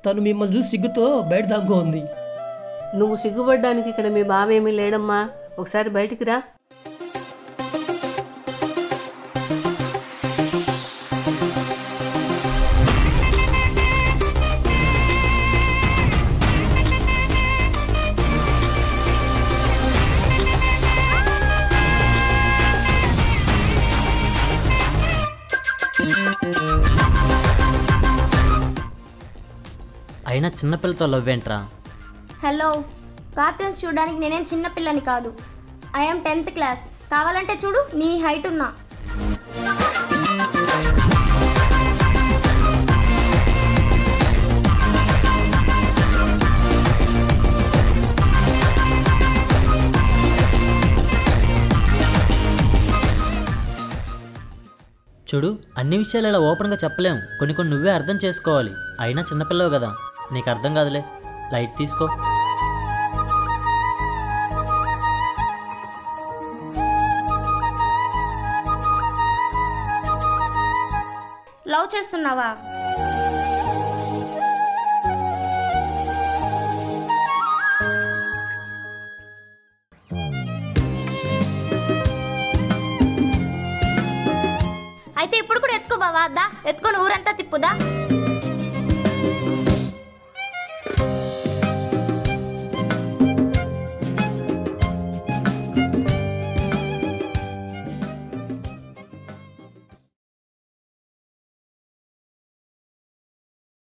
తను మిమ్మల్ని చూసి సిగ్గుతో బయట దాంకోంది. నువ్వు సిగ్గుపడ్డానికి ఇక్కడ మీ బావేమీ లేడమ్మా, ఒకసారి బయటికి రా. అయినా చిన్నపిల్లతో లవ్ ఏంట్రా? హలో, కార్టూన్స్ చూడడానికి నేనేం చిన్నపిల్లని కాదు. I'm 10th class. కావాలంటే చూడు, నీ హైట్ ఉన్నా. చూడు, అన్ని విషయాలు ఇలా ఓపెన్గా చెప్పలేం, కొన్ని కొన్ని నువ్వే అర్థం చేసుకోవాలి. అయినా చిన్నపిల్లవు కదా, నీకు అర్థం కాదులే, లైట్ తీసుకో. లవ్ చేస్తున్నావా? అయితే ఇప్పుడు కూడా ఎత్తుకో బావా, దా ఎత్తుకొని ఊరంతా తిప్పుదా.